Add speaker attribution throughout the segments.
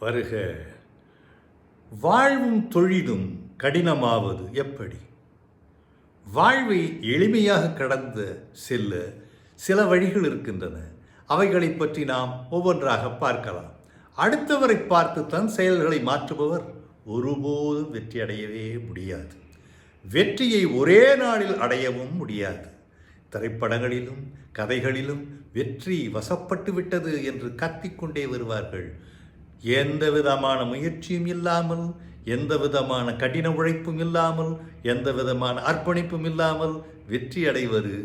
Speaker 1: வருக. வாழ்வும் தொழிலும் கடினமாவது எப்படி? வாழ்வை எளிமையாக கடந்து செல்ல சில வழிகள் இருக்கின்றன. அவைகளை பற்றி நாம் ஒவ்வொன்றாக பார்க்கலாம். அடுத்தவரை பார்த்து தன் செயல்களை மாற்றுபவர் ஒருபோதும் வெற்றி அடையவே முடியாது. வெற்றியை ஒரே நாளில் அடையவும் முடியாது. திரைப்படங்களிலும் கதைகளிலும் வெற்றி வசப்பட்டு விட்டது என்று கத்திக்கொண்டே வருவார்கள். எந்த விதமான முயற்சியும் இல்லாமல், எந்த விதமான கடின உழைப்பும் இல்லாமல், எந்த விதமான அர்ப்பணிப்பும் இல்லாமல் வெற்றி அடைவது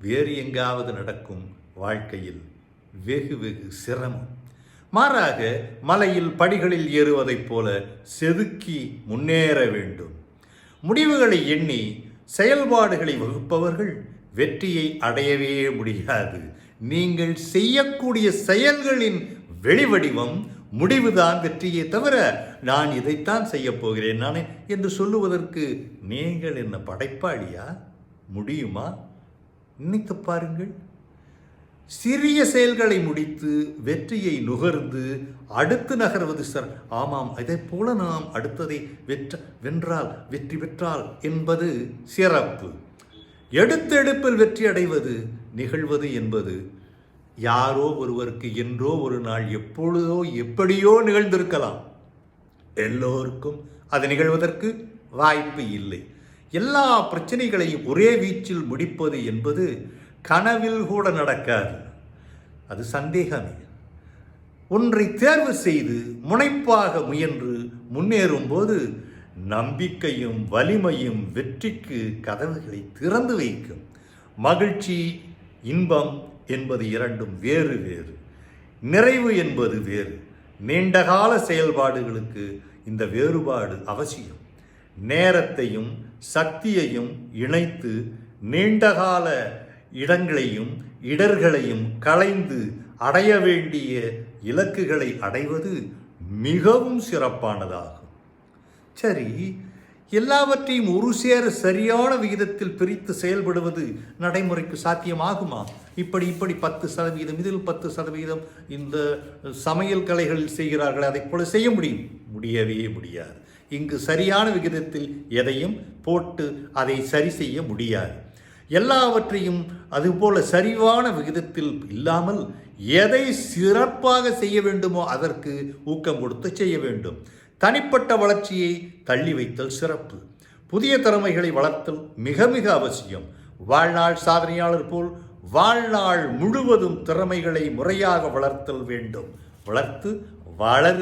Speaker 1: வேறு எங்காவது நடக்கும் வாழ்க்கையில் வெகு வெகு சிரமம். மாறாக மலையில் படிகளில் ஏறுவதைப் போல செதுக்கி முன்னேற வேண்டும். முடிவுகளை எண்ணி செயல்பாடுகளை வகுப்பவர்கள் வெற்றியை அடையவே முடியாது. நீங்கள் செய்யக்கூடிய செயல்களின் வெளிவடிவம் முடிவுதான் வெற்றியே தவிர, நான் இதைத்தான் செய்ய போகிறேன் நானே என்று சொல்லுவதற்கு நீங்கள் என்ன படைப்பாளியா? முடியுமா? நினைத்து பாருங்கள். சிறிய செயல்களை முடித்து வெற்றியை நுகர்ந்து அடுத்து நகர்வது சார். ஆமாம், அதை போல நாம் அடுத்ததை வென்றால் வெற்றி பெற்றால் என்பது சிறப்பு. எடுத்தெடுப்பில் வெற்றி அடைவது நிகழ்வது என்பது யாரோ ஒருவருக்கு என்றோ ஒரு நாள் எப்பொழுதோ எப்படியோ நிகழ்ந்திருக்கலாம். எல்லோருக்கும் அது நிகழ்வதற்கு வாய்ப்பு இல்லை. எல்லா பிரச்சனைகளையும் ஒரே வீச்சில் முடிப்பது என்பது கனவில் கூட நடக்காது. அது சந்தேகமே. ஒன்றை தேர்வு செய்து முனைப்பாக முயன்று முன்னேறும் போது நம்பிக்கையும் வலிமையும் வெற்றிக்கு கதவுகளை திறந்து வைக்கும். மகிழ்ச்சி, இன்பம் என்பது இரண்டும் வேறு வேறு. நிறைவு என்பது வேறு. நீண்டகால செயல்பாடுகளுக்கு இந்த வேறுபாடு அவசியம். நேரத்தையும் சக்தியையும் இணைத்து நீண்டகால இடங்களையும் இடர்களையும் களைந்து அடைய வேண்டிய இலக்குகளை அடைவது மிகவும் சிறப்பானதாகும். சரி, எல்லாவற்றையும் ஒரு சேர சரியான விகிதத்தில் பிரித்து செயல்படுவது நடைமுறைக்கு சாத்தியமாகுமா? இப்படி 10%, இதில் 10% இந்த சமையல் கலைகளில் செய்கிறார்கள், அதை போல செய்ய முடியவே முடியாது. இங்கு சரியான விகிதத்தில் எதையும் போட்டு அதை சரி செய்ய முடியாது. எல்லாவற்றையும் அதுபோல சரிவான விகிதத்தில் இல்லாமல் எதை சிறப்பாக செய்ய வேண்டுமோ அதற்கு ஊக்கம் கொடுத்து செய்ய வேண்டும். தனிப்பட்ட வளர்ச்சியை தள்ளி வைத்தல் சிறப்பு. புதிய திறமைகளை வளர்த்தல் மிக மிக அவசியம். வாழ்நாள் சாதனையாளர் போல் வாழ்நாள் முழுவதும் திறமைகளை முறையாக வளர்த்தல் வேண்டும். வளர்த்து வளரு